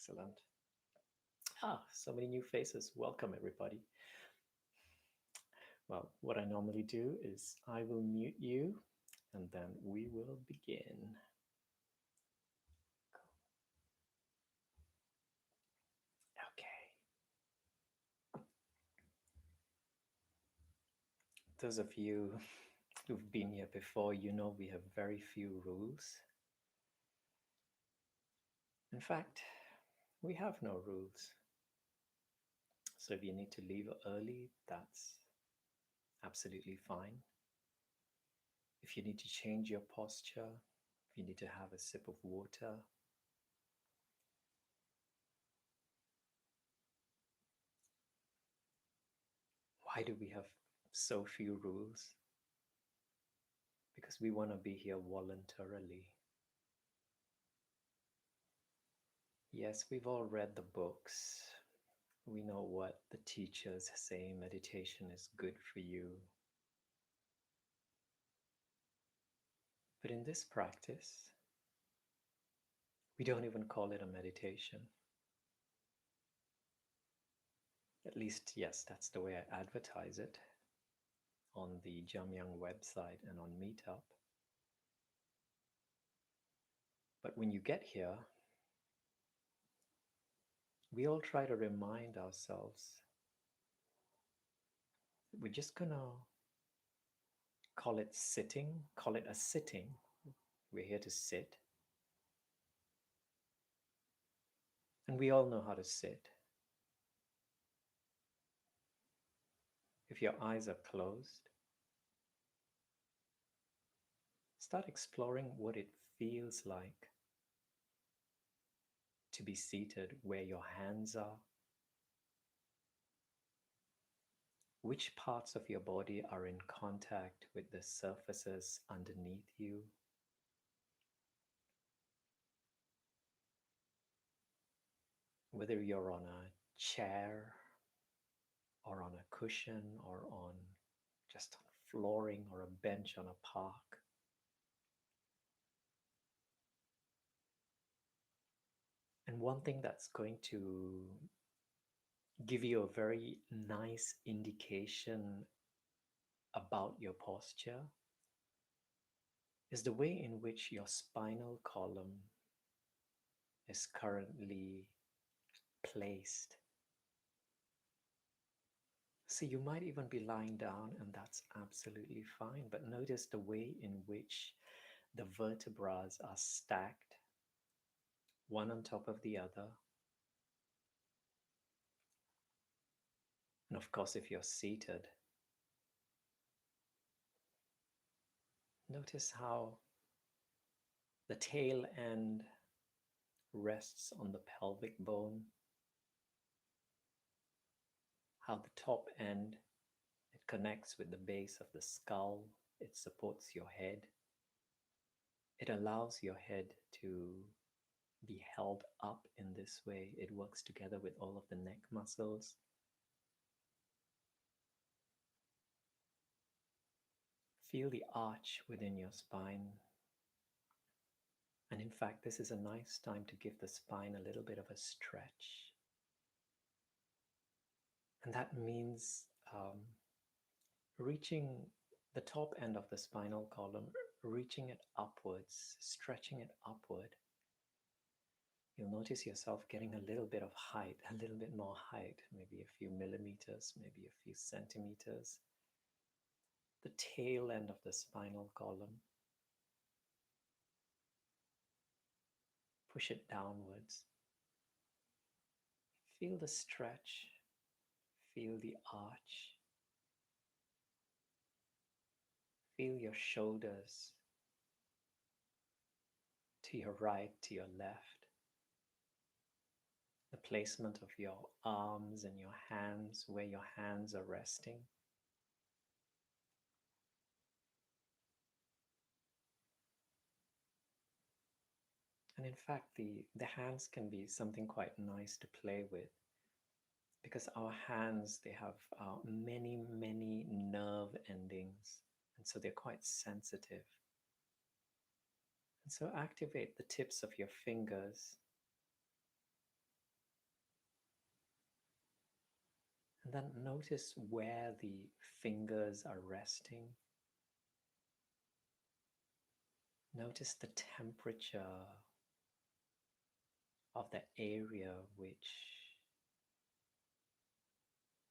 Excellent. So many new faces. Welcome, everybody. Well, what I normally do is I will mute you and then we will begin. Okay. Those of you who've been here before, you know we have very few rules. In fact, we have no rules. So if you need to leave early, that's absolutely fine. If you need to change your posture, if you need to have a sip of water, why do we have so few rules? Because we want to be here voluntarily. Yes, we've all read the books. We know what the teachers say meditation is good for you. But in this practice, we don't even call it a meditation. At least, yes, that's the way I advertise it on the Jamyang website and on Meetup. But when you get here, we all try to remind ourselves that we're just gonna call it sitting, call it a sitting. We're here to sit. And we all know how to sit. If your eyes are closed, start exploring what it feels like to be seated, where your hands are, which parts of your body are in contact with the surfaces underneath you. Whether you're on a chair or on a cushion or on just on flooring or a bench on a park. And one thing that's going to give you a very nice indication about your posture is the way in which your spinal column is currently placed. So you might even be lying down, and that's absolutely fine. But notice the way in which the vertebrae are stacked, one on top of the other. And of course, if you're seated, notice how the tail end rests on the pelvic bone, how the top end, it connects with the base of the skull, it supports your head. It allows your head to be held up in this way. It works together with all of the neck muscles. Feel the arch within your spine. And in fact, this is a nice time to give the spine a little bit of a stretch. And that means reaching the top end of the spinal column, reaching it upwards, stretching it upward. You'll notice yourself getting a little bit of height, a little bit more height, maybe a few millimeters, maybe a few centimeters. The tail end of the spinal column. Push it downwards. Feel the stretch. Feel the arch. Feel your shoulders to your right, to your left. The placement of your arms and your hands, where your hands are resting. And in fact, the hands can be something quite nice to play with, because our hands, they have many, many nerve endings. And so they're quite sensitive. And so activate the tips of your fingers then notice where the fingers are resting. Notice the temperature of the area which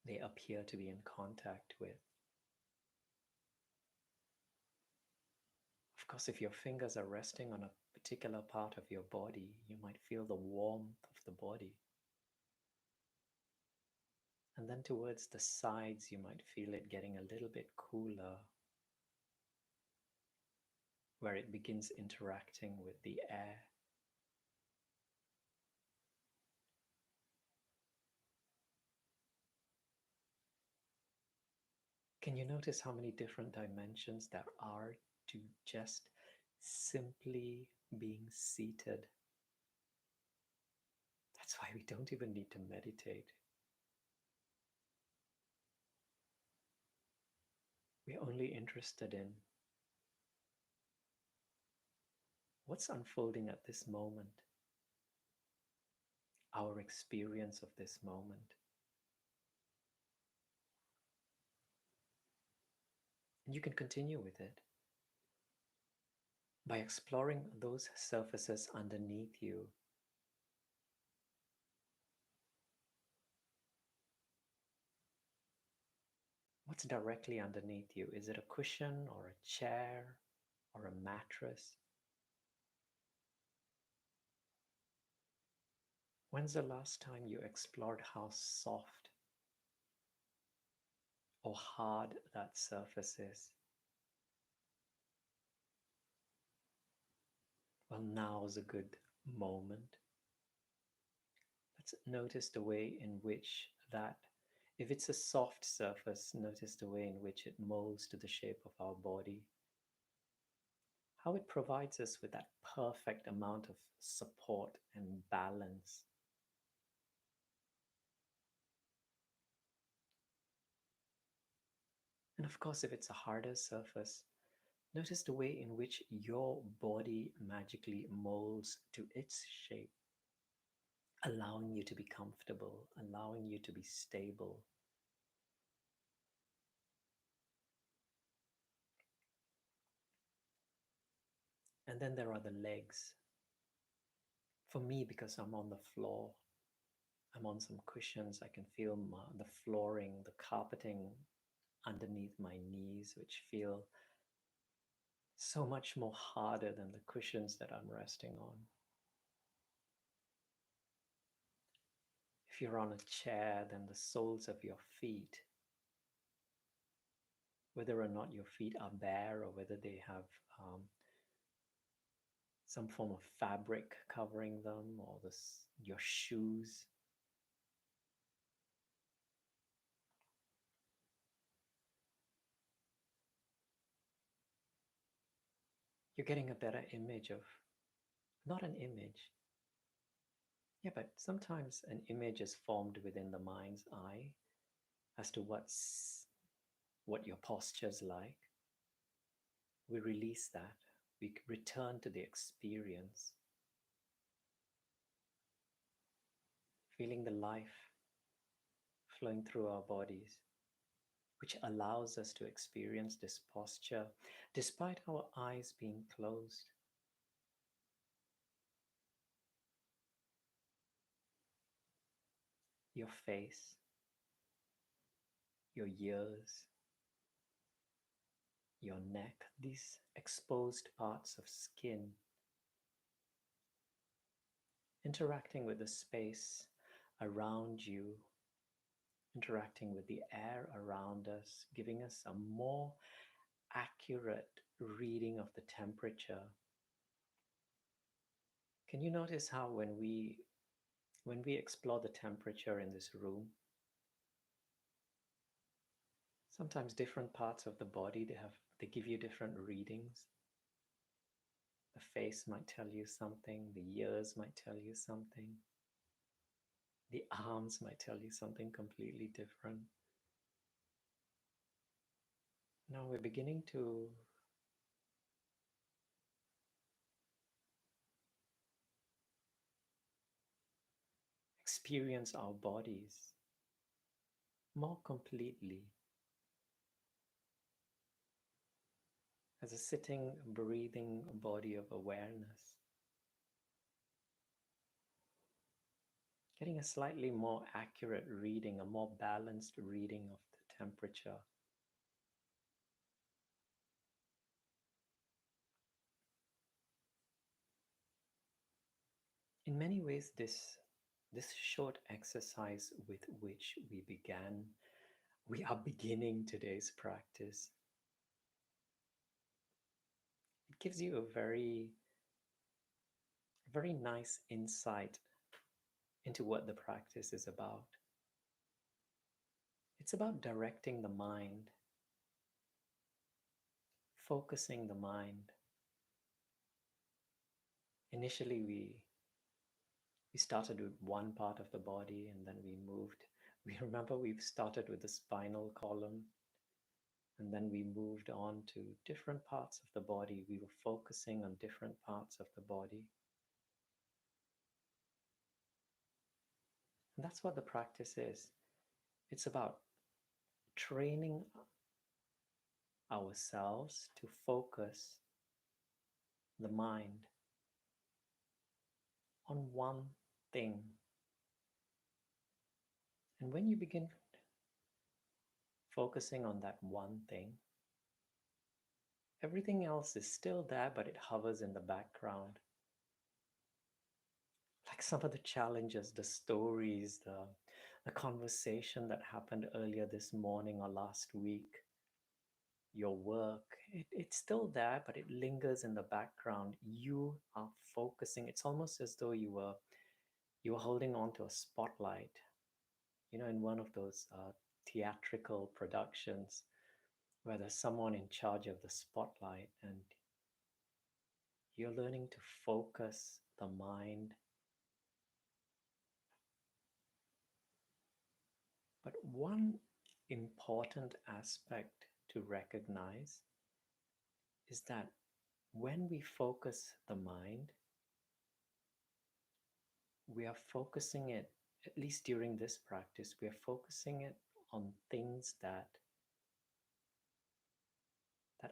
they appear to be in contact with. Of course, if your fingers are resting on a particular part of your body, you might feel the warmth of the body. And then towards the sides, you might feel it getting a little bit cooler, where it begins interacting with the air. Can you notice how many different dimensions there are to just simply being seated? That's why we don't even need to meditate. We're only interested in what's unfolding at this moment, our experience of this moment. And you can continue with it by exploring those surfaces underneath you. What's directly underneath you? Is it a cushion or a chair or a mattress? When's the last time you explored how soft or hard that surface is? Well, now's a good moment. Let's notice the way in which that, if it's a soft surface, notice the way in which it molds to the shape of our body. How it provides us with that perfect amount of support and balance. And of course, if it's a harder surface, notice the way in which your body magically molds to its shape, allowing you to be comfortable, allowing you to be stable. And then there are the legs. For me, because I'm on the floor, I'm on some cushions, I can feel the flooring, the carpeting underneath my knees, which feel so much more harder than the cushions that I'm resting on. If you're on a chair, then the soles of your feet, whether or not your feet are bare or whether they have some form of fabric covering them, or your shoes. You're getting a better image of, not an image. Yeah, but sometimes an image is formed within the mind's eye as to what your posture's like. We release that. We return to the experience, feeling the life flowing through our bodies, which allows us to experience this posture despite our eyes being closed. Your face, your ears, your neck, these exposed parts of skin, interacting with the space around you, interacting with the air around us, giving us a more accurate reading of the temperature. Can you notice how when we explore the temperature in this room, sometimes different parts of the body, they give you different readings. The face might tell you something, the ears might tell you something, the arms might tell you something completely different. Now we're beginning to experience our bodies more completely as a sitting, breathing body of awareness, getting a slightly more accurate reading, a more balanced reading of the temperature. In many ways, this short exercise with which we are beginning today's practice, it gives you a very nice insight into what the practice is about. It's about directing the mind, focusing the mind. Initially, we started with one part of the body and then we moved. We remember we've started with the spinal column and then we moved on to different parts of the body. We were focusing on different parts of the body. And that's what the practice is. It's about training ourselves to focus the mind on one thing. And when you begin focusing on that one thing, everything else is still there, but it hovers in the background. Like some of the challenges, the stories, the conversation that happened earlier this morning or last week, your work, it's still there, but it lingers in the background. You are focusing. It's almost as though you were holding on to a spotlight, in one of those theatrical productions where there's someone in charge of the spotlight and you're learning to focus the mind. But one important aspect to recognize is that when we focus the mind, we are focusing it, at least during this practice, we are focusing it on things that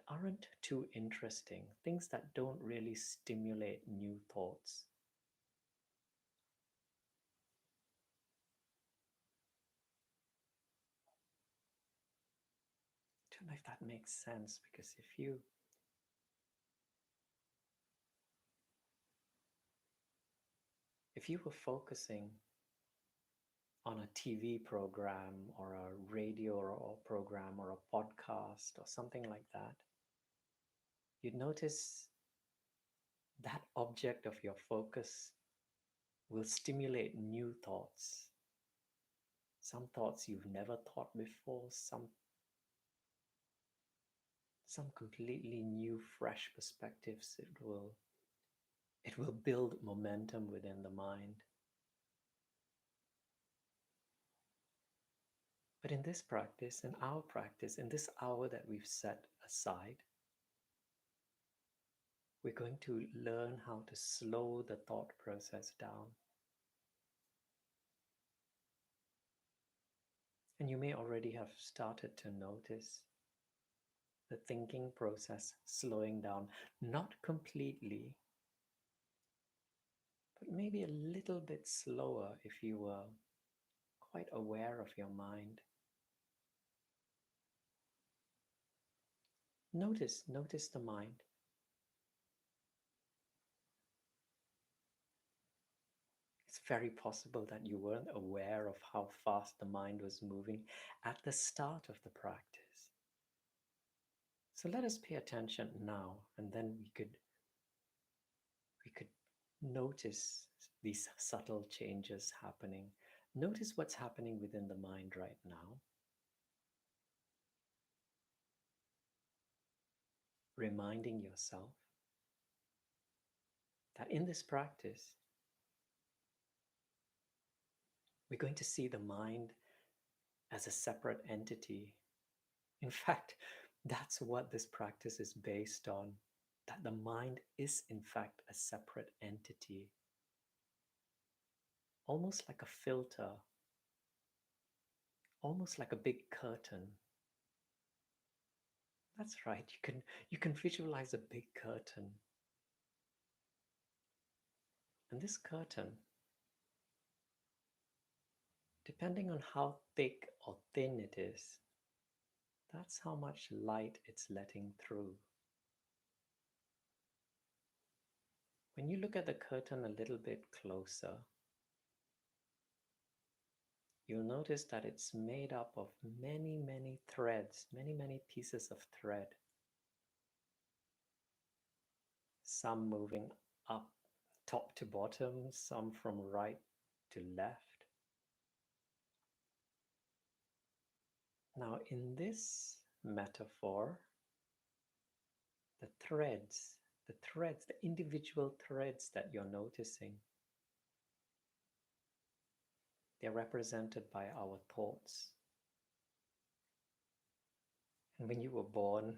aren't too interesting, things that don't really stimulate new thoughts. I don't know if that makes sense, because if you were focusing on a TV program or a radio or program or a podcast or something like that, you'd notice that object of your focus will stimulate new thoughts. Some thoughts you've never thought before, some completely new, fresh perspectives. It will build momentum within the mind. But in this practice, in our practice, in this hour that we've set aside, we're going to learn how to slow the thought process down. And you may already have started to notice the thinking process slowing down, not completely, but maybe a little bit slower if you were quite aware of your mind. Notice the mind. It's very possible that you weren't aware of how fast the mind was moving at the start of the practice. So let us pay attention now, and then we could notice these subtle changes happening. Notice what's happening within the mind right now. Reminding yourself that in this practice, we're going to see the mind as a separate entity. In fact, that's what this practice is based on, that the mind is in fact a separate entity, almost like a filter, almost like a big curtain. That's right, you can visualize a big curtain. And this curtain, depending on how thick or thin it is, that's how much light it's letting through. When you look at the curtain a little bit closer, you'll notice that it's made up of many, many threads, many, many pieces of thread. Some moving up, top to bottom, some from right to left. Now, in this metaphor, the threads, the individual threads that you're noticing, they're represented by our thoughts. And when you were born,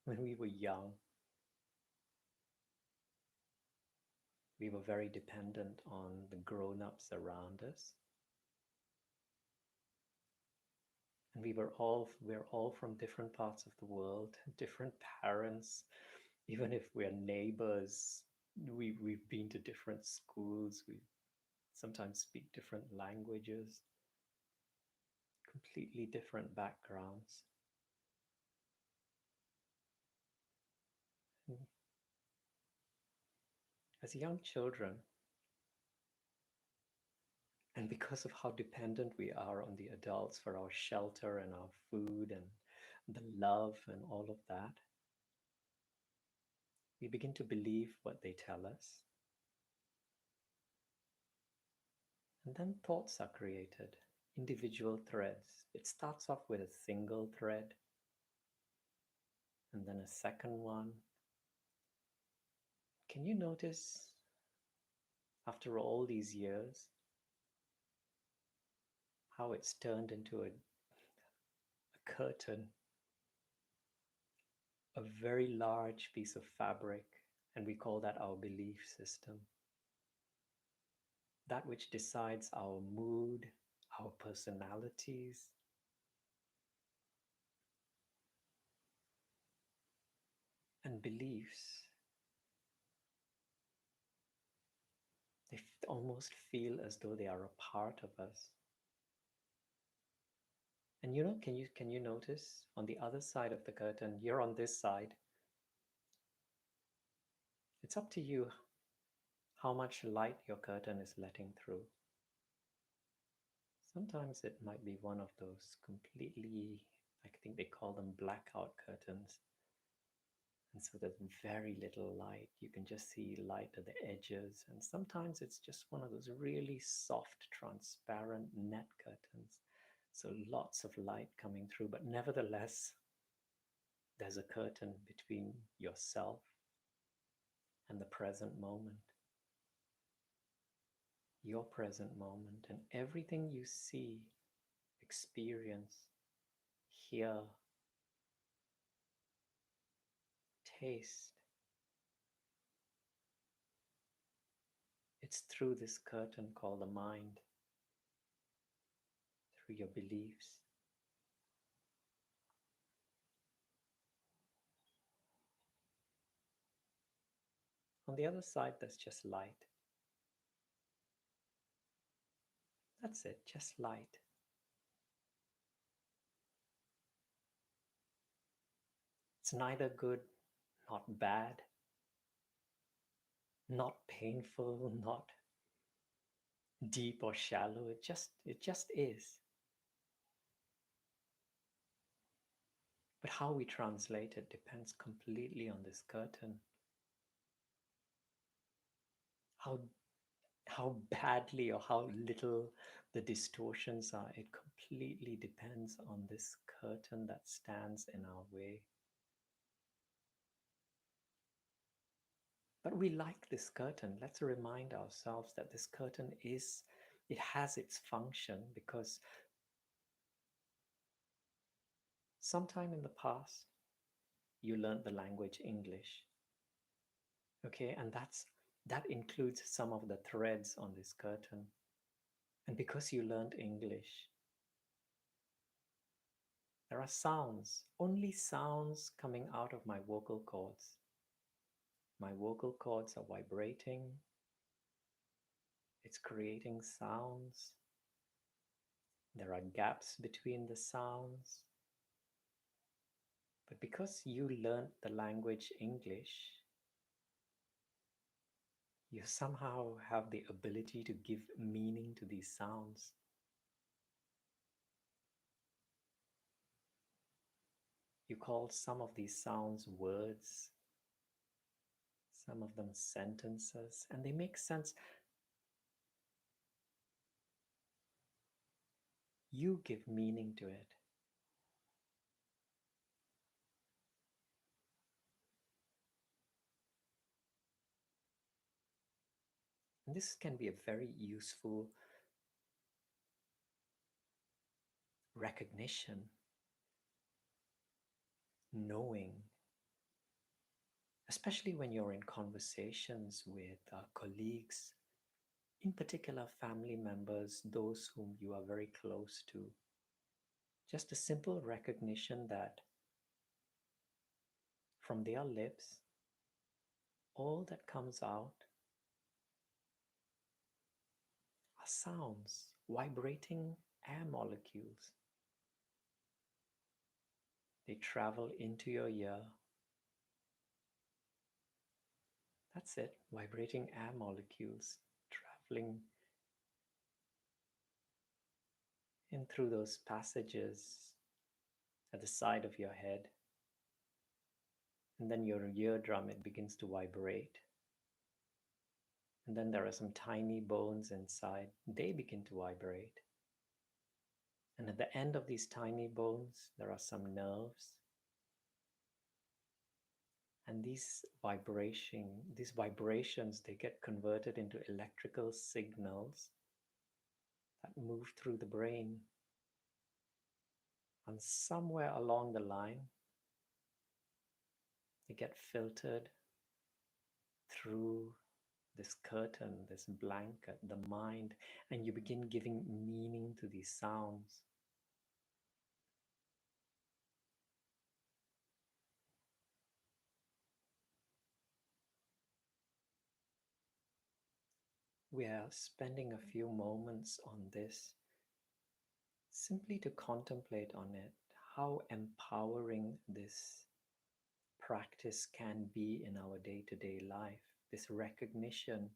when we were young, we were very dependent on the grown-ups around us. And we're all from different parts of the world, different parents. Even if we're neighbors, we've been to different schools, we sometimes speak different languages, completely different backgrounds. And as young children, and because of how dependent we are on the adults for our shelter and our food and the love and all of that, we begin to believe what they tell us. And then thoughts are created, individual threads. It starts off with a single thread, and then a second one. Can you notice, after all these years, how it's turned into a curtain, a very large piece of fabric, and we call that our belief system. That which decides our mood, our personalities. And beliefs, they almost feel as though they are a part of us. And you know, can you notice on the other side of the curtain, you're on this side. It's up to you how much light your curtain is letting through. Sometimes it might be one of those completely, I think they call them blackout curtains. And so there's very little light. You can just see light at the edges. And sometimes it's just one of those really soft, transparent net curtains. So lots of light coming through, but nevertheless, there's a curtain between yourself and the present moment. Your present moment, and everything you see, experience, hear, taste, it's through this curtain called the mind, through your beliefs. On the other side, there's just light. That's it, just light. It's neither good, not bad, not painful, not deep or shallow. It just is. But how we translate it depends completely on this curtain. How badly or how little the distortions are, it completely depends on this curtain that stands in our way. But we like this curtain. Let's remind ourselves that this curtain it has its function, because sometime in the past, you learned the language English. Okay, and that includes some of the threads on this curtain. And because you learned English, There are sounds, only sounds coming out of my vocal cords. My vocal cords are vibrating, it's creating sounds. There are gaps between the sounds. But because you learned the language English, you somehow have the ability to give meaning to these sounds. You call some of these sounds words, some of them sentences, and they make sense. You give meaning to it. And this can be a very useful recognition, knowing, especially when you're in conversations with colleagues, in particular family members, those whom you are very close to. Just a simple recognition that from their lips, all that comes out are sounds, vibrating air molecules. They travel into your ear. That's it, vibrating air molecules traveling in through those passages at the side of your head. And then your eardrum, it begins to vibrate. And then there are some tiny bones inside. They begin to vibrate. And at the end of these tiny bones, there are some nerves. And these vibrations, they get converted into electrical signals that move through the brain. And somewhere along the line, they get filtered through this curtain, this blanket, the mind, and you begin giving meaning to these sounds. We are spending a few moments on this simply to contemplate on it, how empowering this practice can be in our day-to-day life, this recognition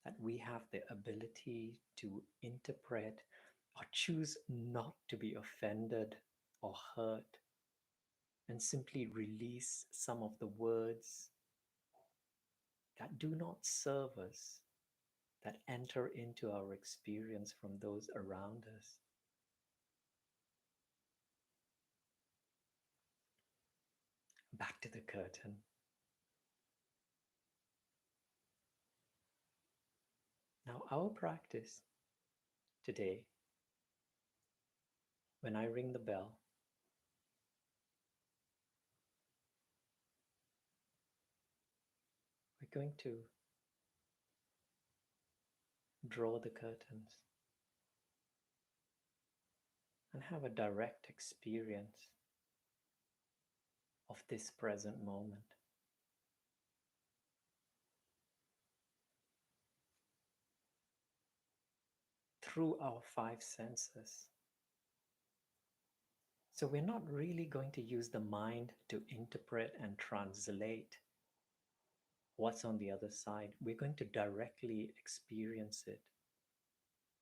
that we have the ability to interpret or choose not to be offended or hurt, and simply release some of the words that do not serve us, that enter into our experience from those around us. Back to the curtain. Now, our practice today, when I ring the bell, we're going to draw the curtains and have a direct experience of this present moment. Through our five senses. So we're not really going to use the mind to interpret and translate what's on the other side. We're going to directly experience it.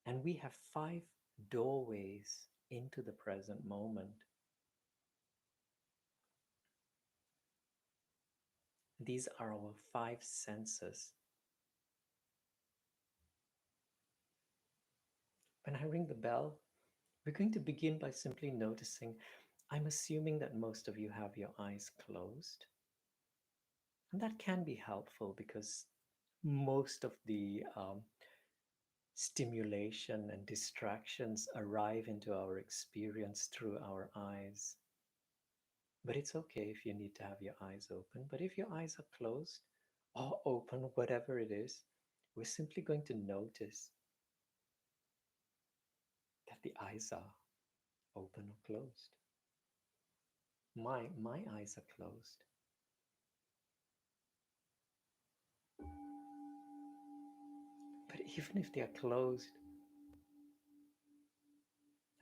And we have five doorways into the present moment. These are our five senses. When I ring the bell, we're going to begin by simply noticing. I'm assuming that most of you have your eyes closed. And that can be helpful because most of the stimulation and distractions arrive into our experience through our eyes. But it's okay if you need to have your eyes open. But if your eyes are closed or open, whatever it is, we're simply going to notice that the eyes are open or closed. My eyes are closed. But even if they are closed,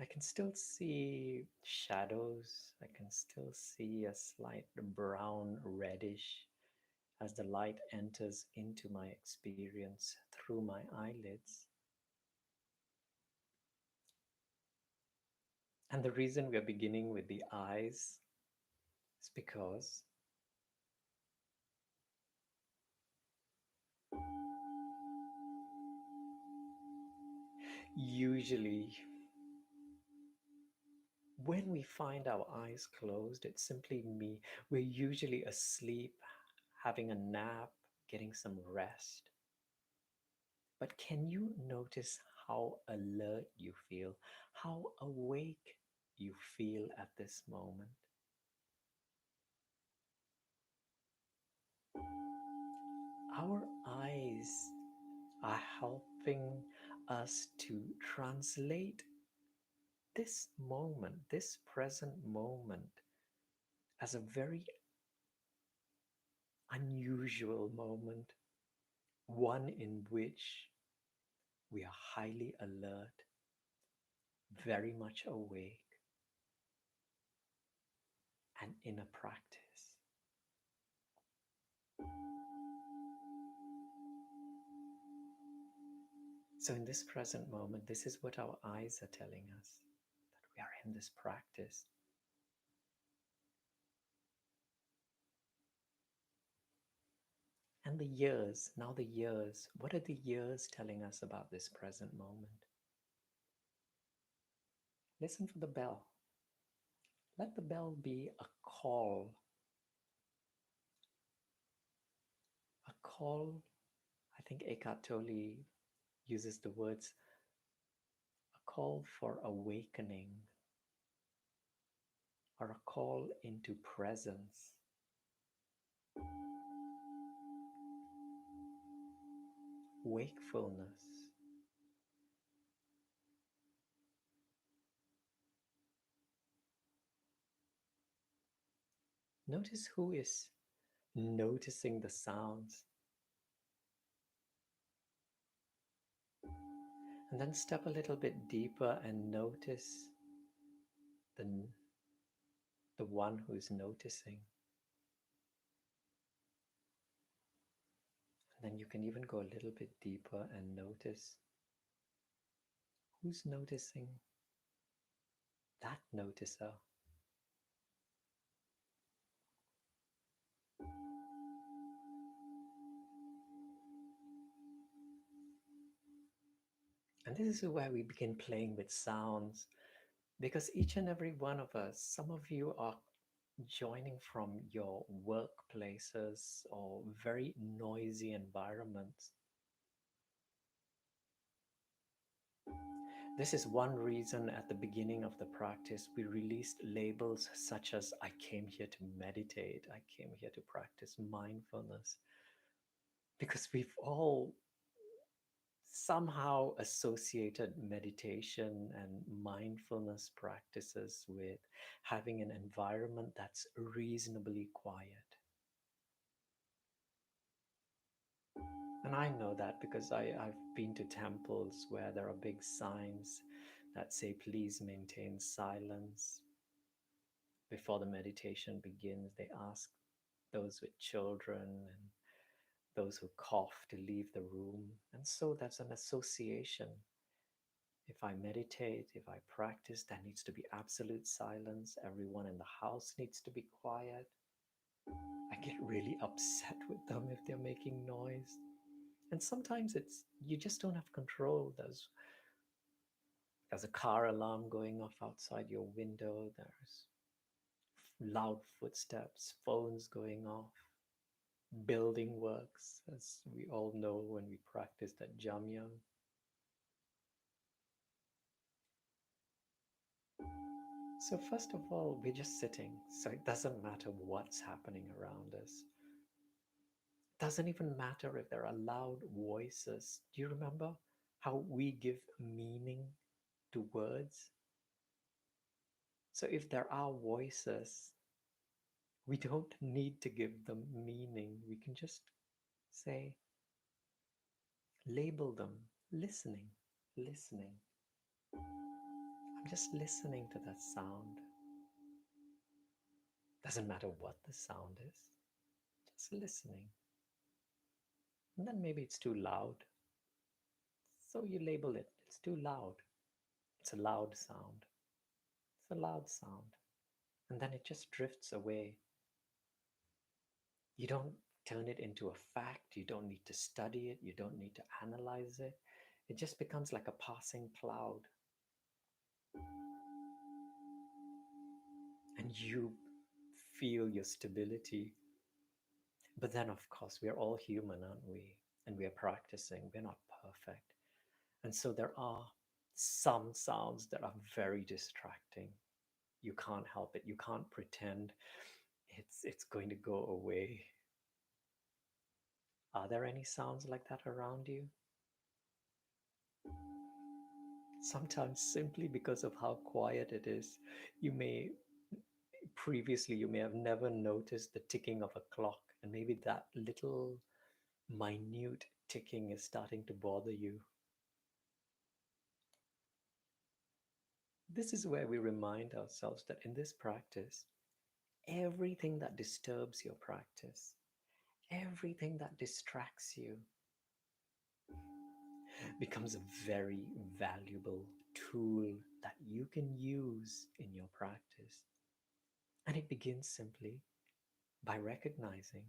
I can still see shadows. I can still see a slight brown reddish as the light enters into my experience through my eyelids. And the reason we are beginning with the eyes is because usually when we find our eyes closed, it's simply me. We're usually asleep, having a nap, getting some rest. But can you notice how alert you feel, how awake you feel at this moment? Our eyes are helping us to translate this moment, this present moment, as a very unusual moment, one in which we are highly alert, very much awake, and in a practice. So, in this present moment, this is what our eyes are telling us, that we are in this practice. And the years, now the years, what are the years telling us about this present moment? Listen for the bell. Let the bell be a call. I think Eckhart Tolle uses the words a call for awakening or a call into presence. Wakefulness. Notice who is noticing the sounds. And then step a little bit deeper and notice the, the one who's noticing. And then you can even go a little bit deeper and notice who's noticing that noticer. And this is where we begin playing with sounds, because each and every one of us, some of you are joining from your workplaces or very noisy environments. This is one reason at the beginning of the practice we released labels such as I came here to meditate, I came here to practice mindfulness, because we've all somehow associated meditation and mindfulness practices with having an environment that's reasonably quiet. And I know that because I've been to temples where there are big signs that say, please maintain silence. Before the meditation begins, they ask those with children and those who cough to leave the room. And so that's an association. If I meditate, if I practice, there needs to be absolute silence. Everyone in the house needs to be quiet. I get really upset with them if they're making noise. And sometimes it's, you just don't have control. There's a car alarm going off outside your window. There's loud footsteps, phones going off, building works, as we all know when we practiced at Jamyang. So first of all, we're just sitting. So it doesn't matter what's happening around us. It doesn't even matter if there are loud voices. Do you remember how we give meaning to words? So if there are voices, we don't need to give them meaning. We can just say, label them, listening, listening. I'm just listening to that sound. Doesn't matter what the sound is, just listening. And then maybe it's too loud. So you label it, it's too loud. It's a loud sound. It's a loud sound. And then it just drifts away. You don't turn it into a fact. You don't need to study it. You don't need to analyze it. It just becomes like a passing cloud. And you feel your stability. But then, of course, we are all human, aren't we? And we are practicing. We're not perfect. And so there are some sounds that are very distracting. You can't help it. You can't pretend it's going to go away. Are there any sounds like that around you? Sometimes simply because of how quiet it is, you may have never noticed the ticking of a clock, and maybe that little minute ticking is starting to bother you. This is where we remind ourselves that in this practice, everything that disturbs your practice, everything that distracts you, becomes a very valuable tool that you can use in your practice. And it begins simply by recognizing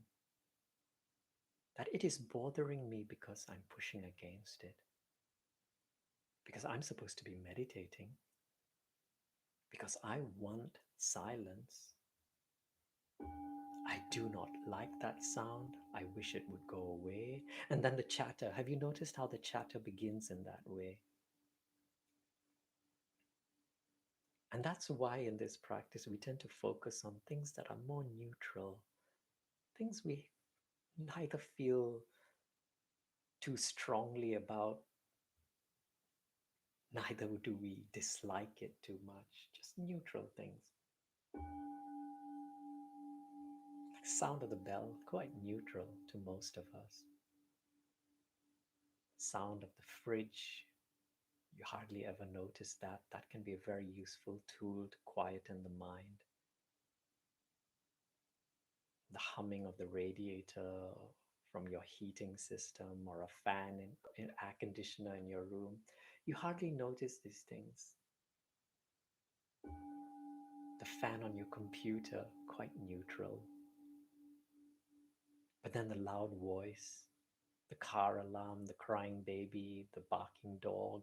that it is bothering me because I'm pushing against it. Because I'm supposed to be meditating. Because I want silence. I do not like that sound. I wish it would go away. And then the chatter. Have you noticed how the chatter begins in that way? And that's why in this practice we tend to focus on things that are more neutral, things we neither feel too strongly about, neither do we dislike it too much, just neutral things. Like sound of the bell, quite neutral to most of us. Sound of the fridge, you hardly ever notice that. That can be a very useful tool to quieten the mind. The humming of the radiator from your heating system or a fan in air conditioner in your room, you hardly notice these things. The fan on your computer, quite neutral. But then the loud voice, the car alarm, the crying baby, the barking dog.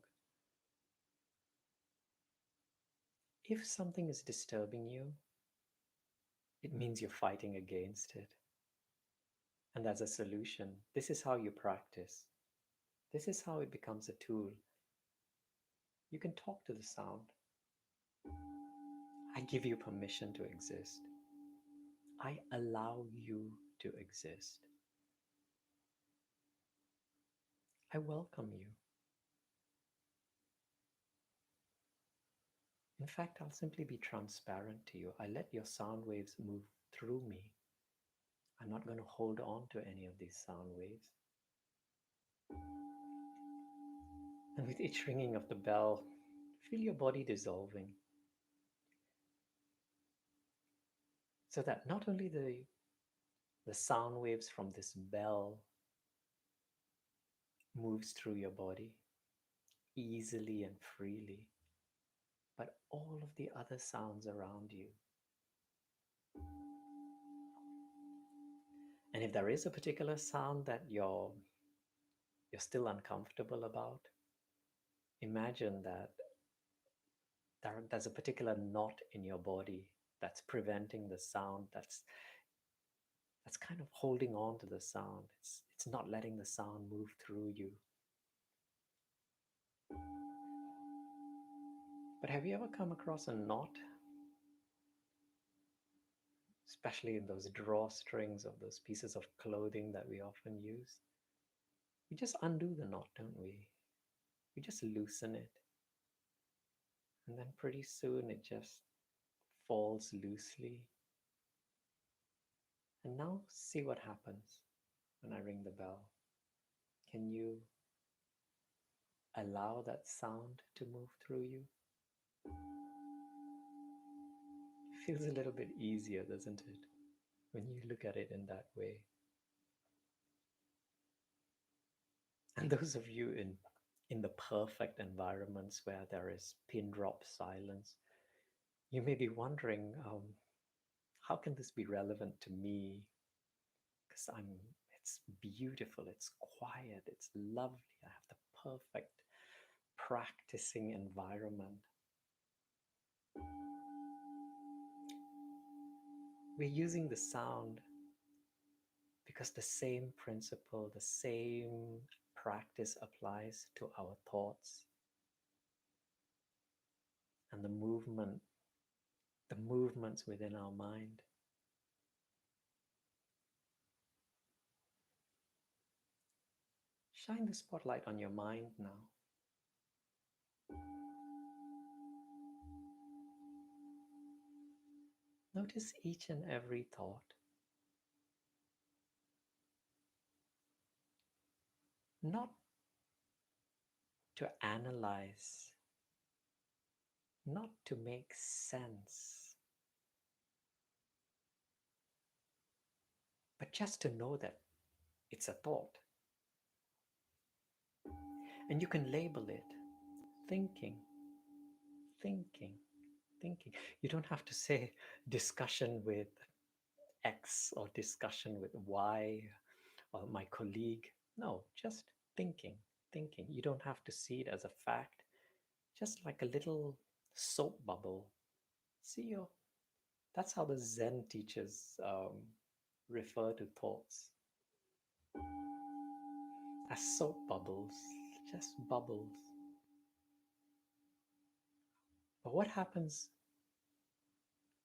If something is disturbing you, it means you're fighting against it. And as a solution, this is how you practice. This is how it becomes a tool. You can talk to the sound. I give you permission to exist. I allow you to exist. I welcome you. In fact, I'll simply be transparent to you. I let your sound waves move through me. I'm not going to hold on to any of these sound waves. And with each ringing of the bell, feel your body dissolving. So that not only the sound waves from this bell moves through your body easily and freely, but all of the other sounds around you. And if there is a particular sound that you're still uncomfortable about, imagine that there's a particular knot in your body that's preventing the sound, that's kind of holding on to the sound. It's not letting the sound move through you. But have you ever come across a knot? Especially in those drawstrings of those pieces of clothing that we often use. We just undo the knot, don't we? We just loosen it. And then pretty soon it just falls loosely. And now see what happens when I ring the bell. Can you allow that sound to move through you? It feels a little bit easier, doesn't it, when you look at it in that way? And those of you in the perfect environments where there is pin drop silence, you may be wondering, how can this be relevant to me? Because it's beautiful, it's quiet, it's lovely. I have the perfect practicing environment. We're using the sound because the same principle, the same practice applies to our thoughts and the movements within our mind. Shine the spotlight on your mind now. Notice each and every thought. Not to analyze, not to make sense, but just to know that it's a thought. And you can label it thinking, thinking, thinking. You don't have to say discussion with X or discussion with Y or my colleague. No, just thinking, thinking. You don't have to see it as a fact, just like a little soap bubble. That's how the Zen teachers refer to thoughts as soap bubbles, just bubbles. But what happens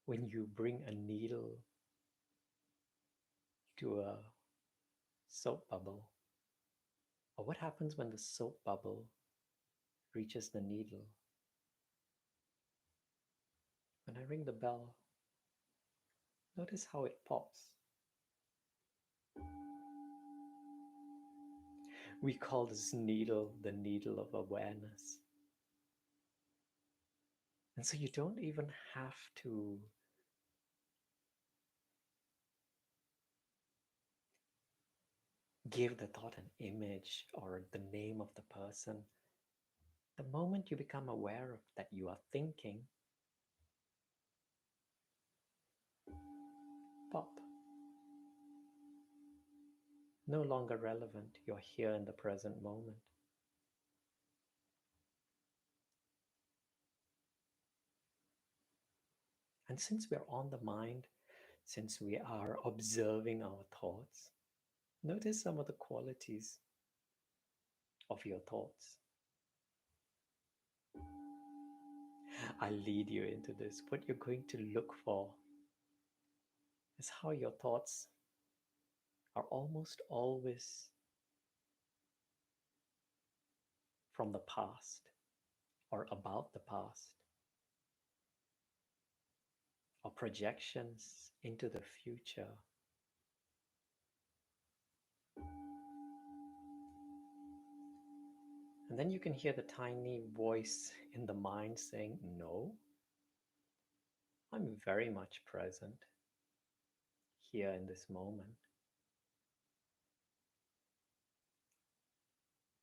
when you bring a needle to a soap bubble? Or what happens when the soap bubble reaches the needle? When I ring the bell, notice how it pops. We call this needle the needle of awareness. And so you don't even have to give the thought an image or the name of the person. The moment you become aware of that you are thinking, pop. No longer relevant. You're here in the present moment. And since we're on the mind, since we are observing our thoughts, notice some of the qualities of your thoughts. I'll lead you into this. What you're going to look for is how your thoughts are almost always from the past or about the past, or projections into the future. And then you can hear the tiny voice in the mind saying, no, I'm very much present here in this moment.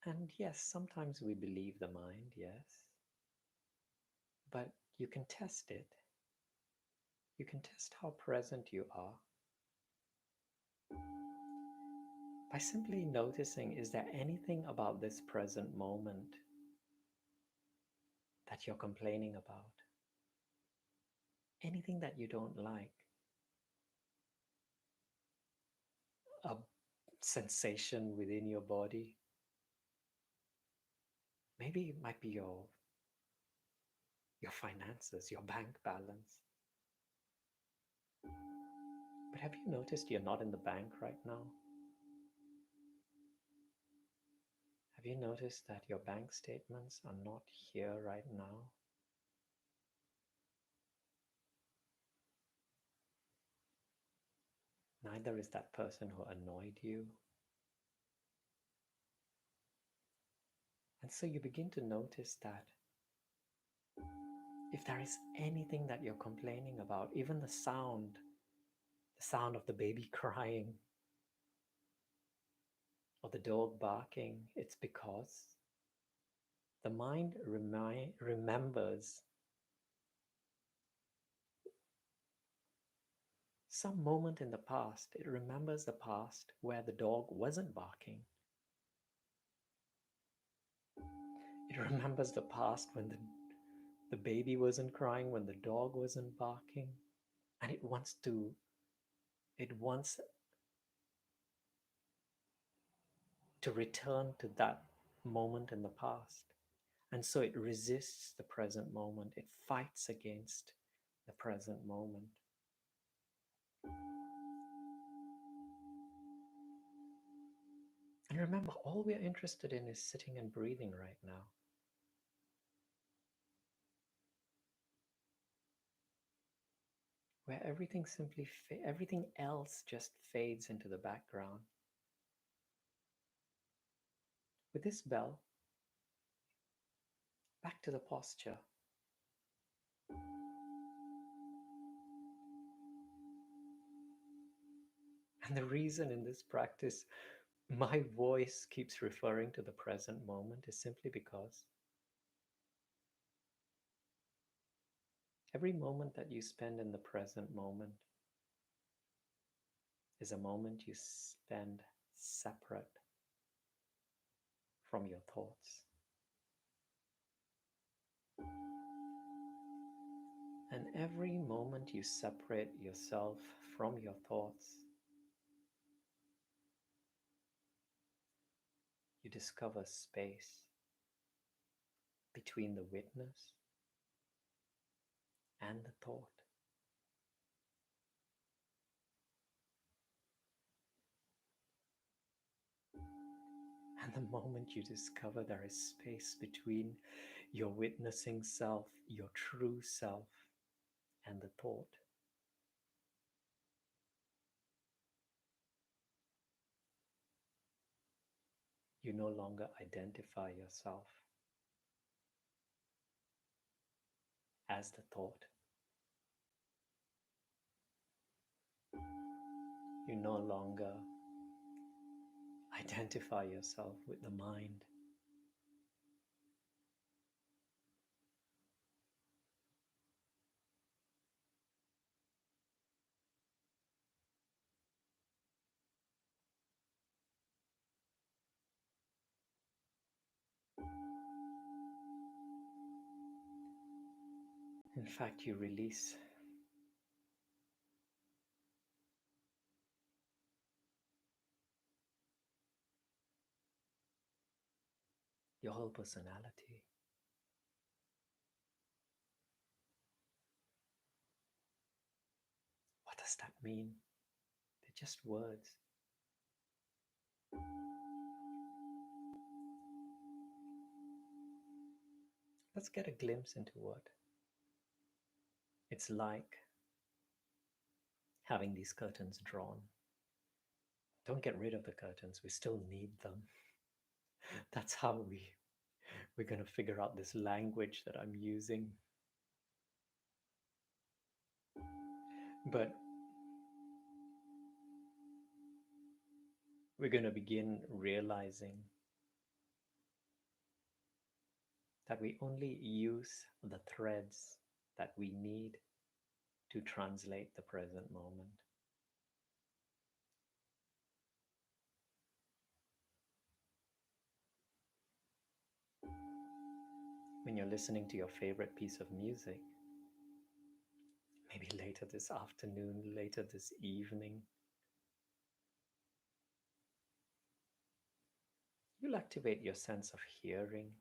And yes, sometimes we believe the mind, yes. But you can test it. You can test how present you are by simply noticing, is there anything about this present moment that you're complaining about? Anything that you don't like? A sensation within your body? Maybe it might be your finances, your bank balance. But have you noticed you're not in the bank right now? Have you noticed that your bank statements are not here right now? Neither is that person who annoyed you. And so you begin to notice that if there is anything that you're complaining about, even the sound of the baby crying or the dog barking, it's because the mind remembers some moment in the past. It remembers the past where the dog wasn't barking. It remembers the past when the baby wasn't crying, when the dog wasn't barking. And it wants to return to that moment in the past. And so it resists the present moment. It fights against the present moment. And remember, all we're interested in is sitting and breathing right now. Where everything else just fades into the background. With this bell, back to the posture. And the reason in this practice my voice keeps referring to the present moment is simply because every moment that you spend in the present moment is a moment you spend separate from your thoughts. And every moment you separate yourself from your thoughts, you discover space between the witness and the thought. And the moment you discover there is space between your witnessing self, your true self, and the thought, you no longer identify yourself as the thought. You no longer identify yourself with the mind. In fact, you release your whole personality. What does that mean? They're just words. Let's get a glimpse into what it's like having these curtains drawn. Don't get rid of the curtains, we still need them. That's how we're going to figure out this language that I'm using. But we're going to begin realizing that we only use the threads that we need to translate the present moment. When you're listening to your favorite piece of music, maybe later this afternoon, later this evening, you'll activate your sense of hearing.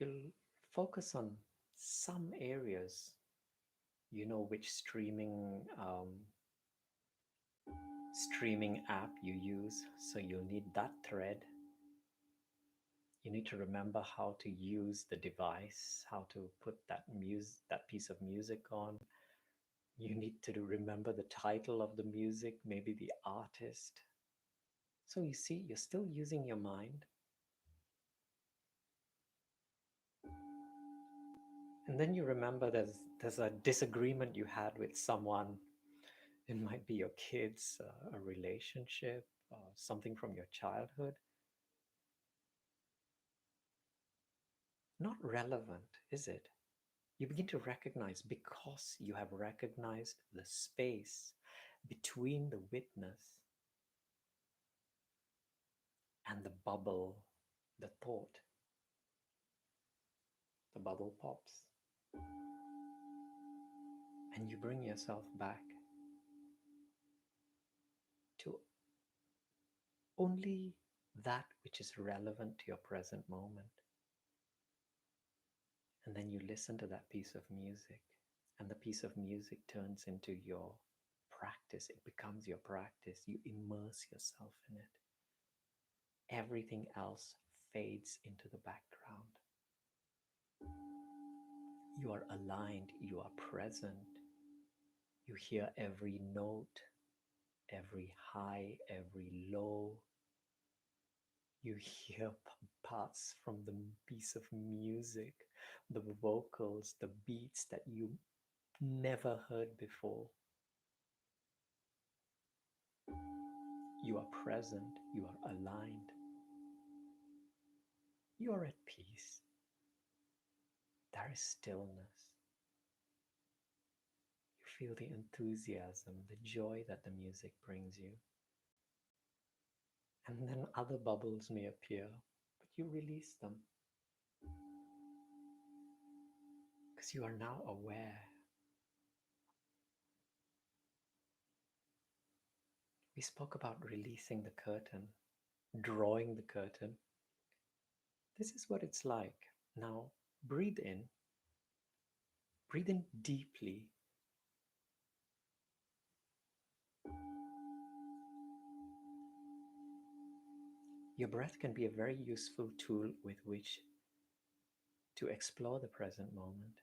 You'll focus on some areas. You know which streaming app you use, so you'll need that thread. You need to remember how to use the device, how to put that piece of music on, You need to remember the title of the music, maybe the artist. So you see, you're still using your mind. And then you remember there's a disagreement you had with someone. It might be your kids, a relationship, something from your childhood. Not relevant, is it? You begin to recognize, because you have recognized the space between the witness and the bubble, the thought, the bubble pops. And you bring yourself back to only that which is relevant to your present moment. And then you listen to that piece of music, and the piece of music turns into your practice. It becomes your practice. You immerse yourself in it. Everything else fades into the background. You are aligned, you are present. You hear every note, every high, every low. You hear parts from the piece of music, the vocals, the beats that you never heard before. You are present, you are aligned, you are at peace. There is stillness. You feel the enthusiasm, the joy that the music brings you. And then other bubbles may appear, but you release them because you are now aware. We spoke about releasing the curtain, drawing the curtain. This is what it's like. Now, breathe in deeply. Your breath can be a very useful tool with which to explore the present moment.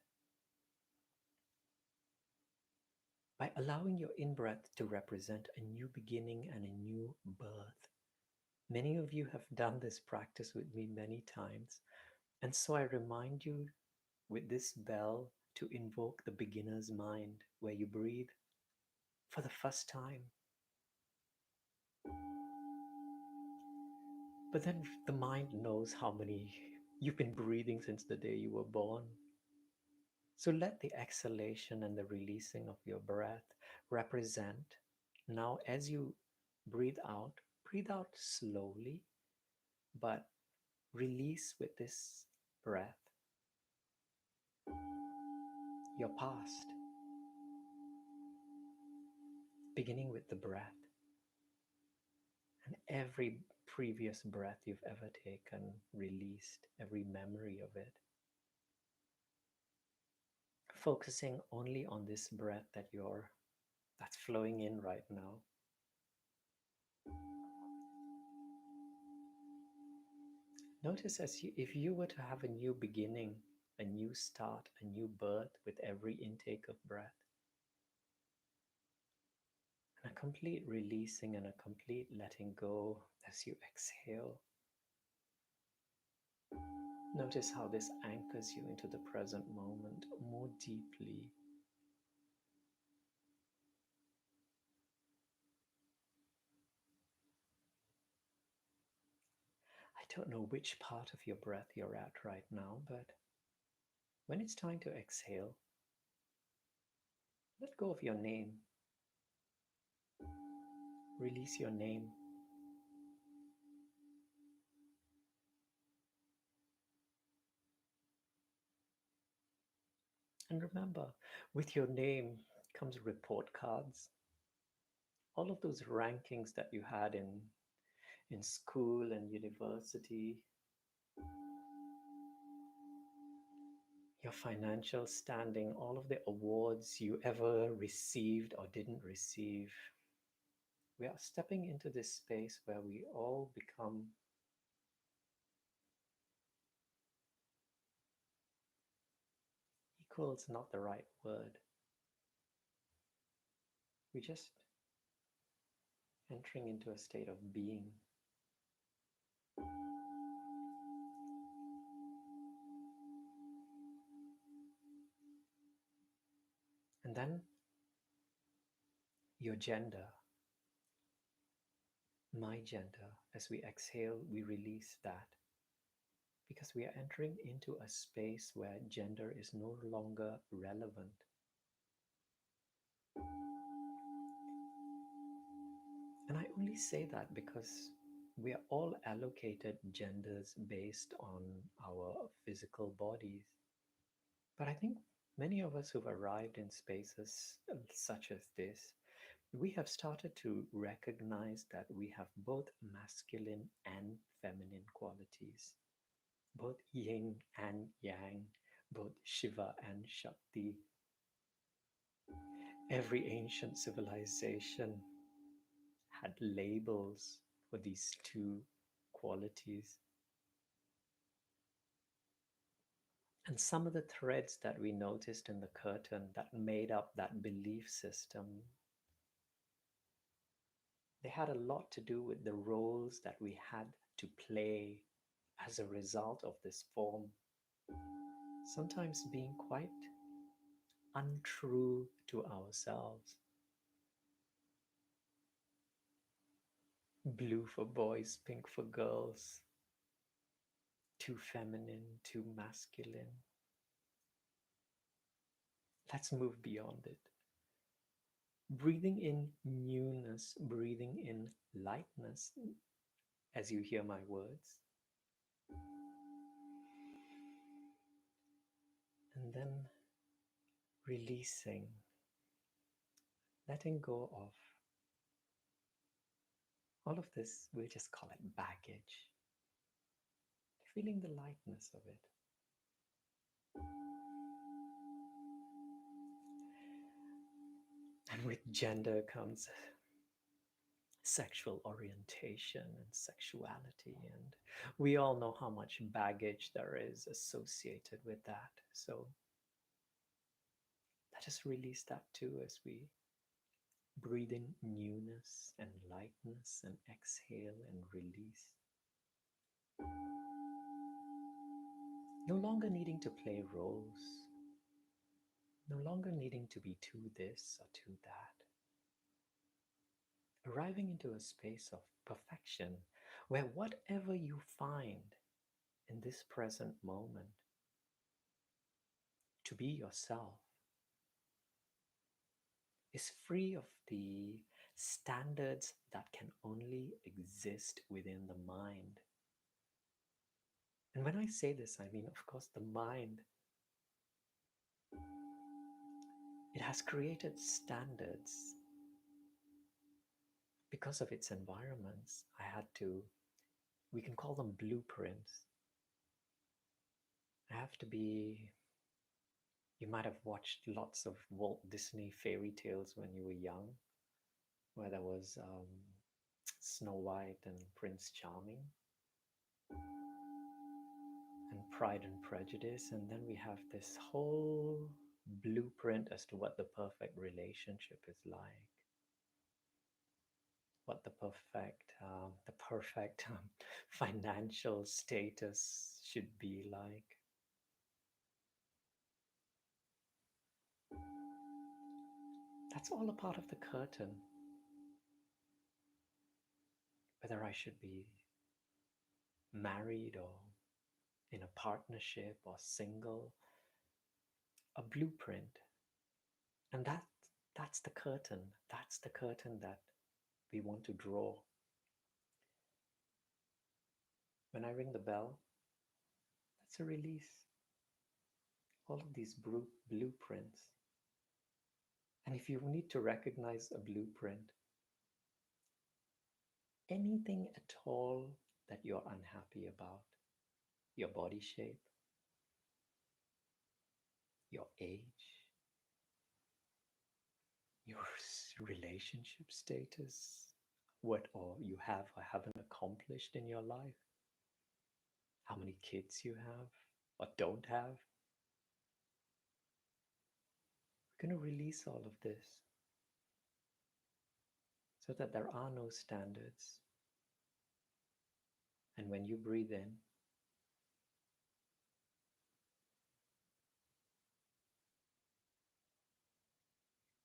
By allowing your in-breath to represent a new beginning and a new birth. Many of you have done this practice with me many times, and so I remind you with this bell to invoke the beginner's mind, where you breathe for the first time. But then the mind knows how many you've been breathing since the day you were born. So let the exhalation and the releasing of your breath represent, now as you breathe out slowly, but release with this breath your past, beginning with the breath. And every previous breath you've ever taken, released, every memory of it. Focusing only on this breath that's flowing in right now. Notice if you were to have a new beginning, a new start, a new birth with every intake of breath, and a complete releasing and a complete letting go as you exhale. Notice how this anchors you into the present moment more deeply. I don't know which part of your breath you're at right now, but when it's time to exhale, let go of your name. Release your name. And remember, with your name comes report cards. All of those rankings that you had in school and university, your financial standing, all of the awards you ever received or didn't receive. We are stepping into this space where we all become equal is not the right word. We're just entering into a state of being. And then your gender, my gender, as we exhale, we release that because we are entering into a space where gender is no longer relevant. And I only say that because we are all allocated genders based on our physical bodies. But I think many of us who've arrived in spaces such as this, we have started to recognize that we have both masculine and feminine qualities, both yin and yang, both Shiva and Shakti. Every ancient civilization had labels for these two qualities. And some of the threads that we noticed in the curtain that made up that belief system, they had a lot to do with the roles that we had to play as a result of this form. Sometimes being quite untrue to ourselves. Blue for boys, pink for girls, too feminine, too masculine. Let's move beyond it. Breathing in newness, breathing in lightness as you hear my words. And then releasing, letting go of all of this, we'll just call it baggage. Feeling the lightness of it. And with gender comes sexual orientation and sexuality, and we all know how much baggage there is associated with that. So let us release that too as we breathe in newness and lightness and exhale and release. No longer needing to play roles, no longer needing to be too this or too that. Arriving into a space of perfection where whatever you find in this present moment to be yourself is free of the standards that can only exist within the mind. And when I say this, I mean, of course, the mind, it has created standards because of its environments. We can call them blueprints. I have to be, you might have watched lots of Walt Disney fairy tales when you were young, where there was Snow White and Prince Charming, and Pride and Prejudice, and then we have this whole blueprint as to what the perfect relationship is like, what the perfect financial status should be like. That's all a part of the curtain. Whether I should be married or in a partnership or single, a blueprint. And that's the curtain. That's the curtain that we want to draw. When I ring the bell, that's a release. All of these blueprints. And if you need to recognize a blueprint, anything at all that you're unhappy about, your body shape, your age, your relationship status, what or you have or haven't accomplished in your life, how many kids you have or don't have. We're going to release all of this. so that there are no standards. And when you breathe in,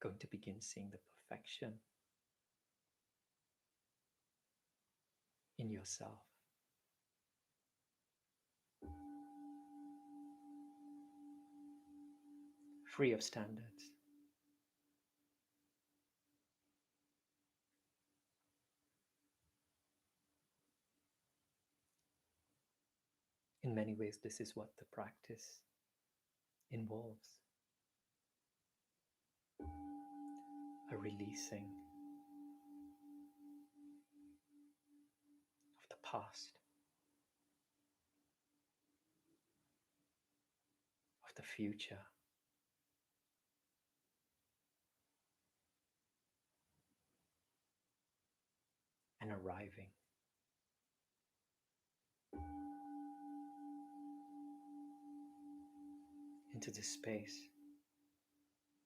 going to begin seeing the perfection in yourself. Free of standards. In many ways, this is what the practice involves. A releasing of the past, of the future, and arriving into this space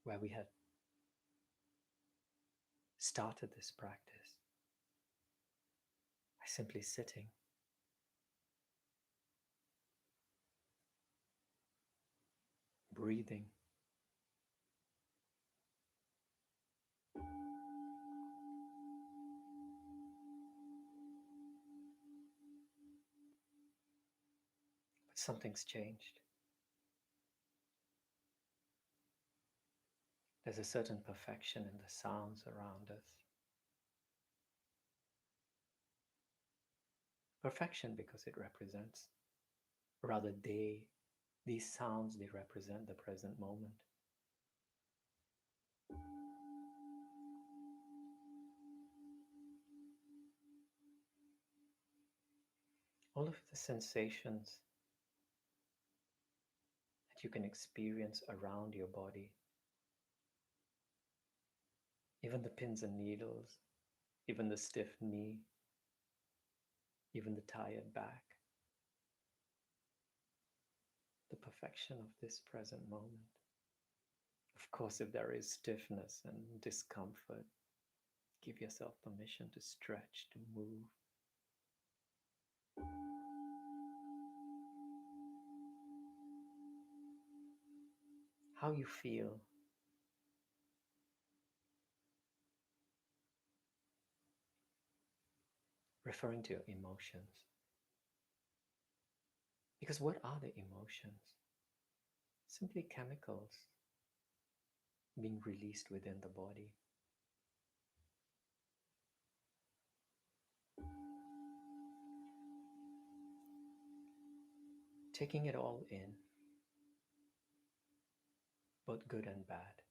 where we had started this practice by simply sitting, breathing, but something's changed. There's a certain perfection in the sounds around us. Perfection because it represents, rather these sounds, they represent the present moment. All of the sensations that you can experience around your body, even the pins and needles, even the stiff knee, even the tired back, the perfection of this present moment. Of course, if there is stiffness and discomfort, give yourself permission to stretch, to move. How you feel. Referring to your emotions. Because what are the emotions? Simply chemicals being released within the body. Taking it all in, both good and bad,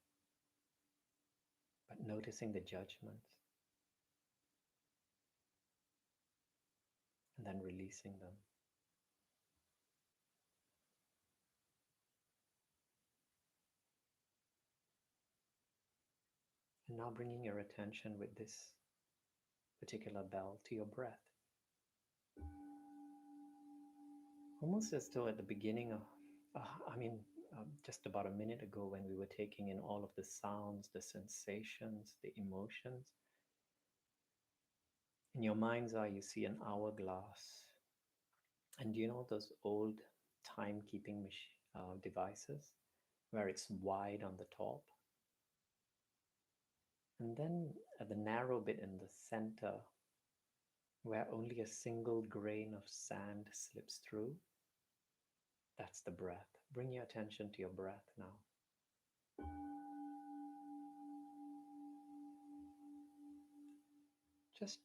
but noticing the judgments and then releasing them. And now bringing your attention with this particular bell to your breath. Almost as though at the beginning of, just about a minute ago when we were taking in all of the sounds, the sensations, the emotions, in your mind's eye you see an hourglass. And you know those old timekeeping devices where it's wide on the top? And then at the narrow bit in the center, where only a single grain of sand slips through, that's the breath. Bring your attention to your breath now. Just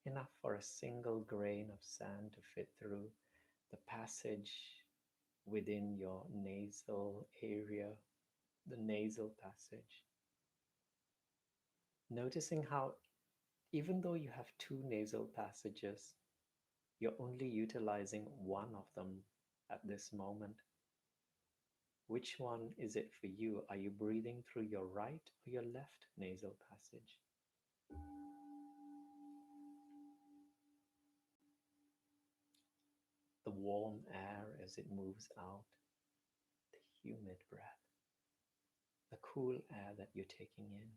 enough for a single grain of sand to fit through the passage within your nasal area, the nasal passage. Noticing how, even though you have two nasal passages, you're only utilizing one of them at this moment. Which one is it for you? Are you breathing through your right or your left nasal passage? The warm air as it moves out, the humid breath, the cool air that you're taking in.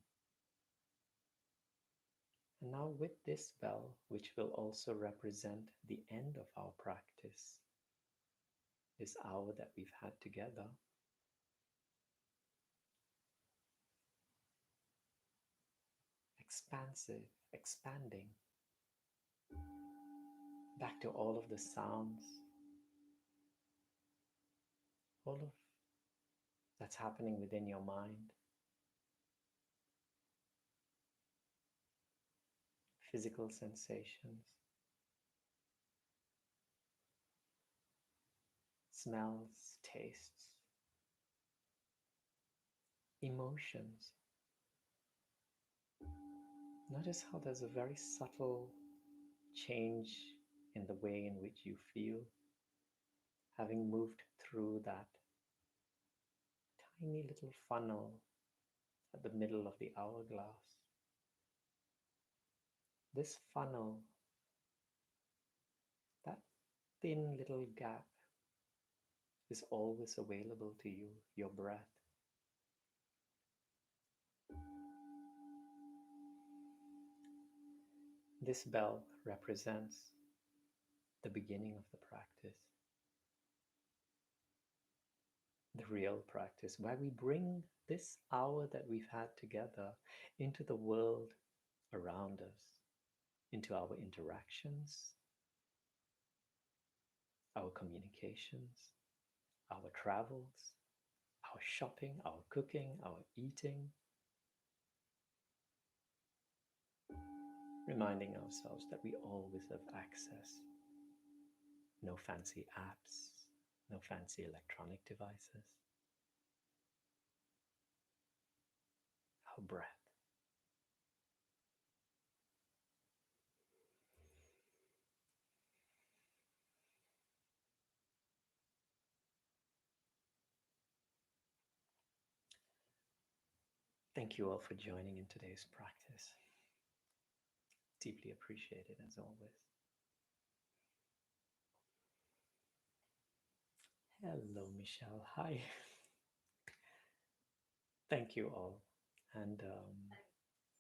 And now, with this bell, which will also represent the end of our practice, this hour that we've had together, expansive, expanding back to all of the sounds, all of that's happening within your mind, physical sensations, smells, tastes, emotions. Notice how there's a very subtle change in the way in which you feel, having moved through that tiny little funnel at the middle of the hourglass. This funnel, that thin little gap, is always available to you, your breath. This bell represents the beginning of the practice, the real practice, where we bring this hour that we've had together into the world around us, into our interactions, our communications, our travels, our shopping, our cooking, our eating. Reminding ourselves that we always have access. No fancy apps, no fancy electronic devices. Our breath. Thank you all for joining in today's practice. Deeply appreciated as always. Hello, Michelle. Hi. Thank you all. And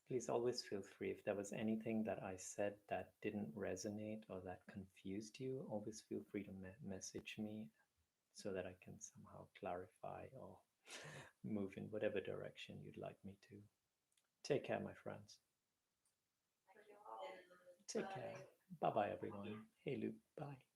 please always feel free. If there was anything that I said that didn't resonate or that confused you, always feel free to message me so that I can somehow clarify or move in whatever direction you'd like me to. Take care, my friends. Take care. Bye bye, everyone. Hey, Luke. Bye.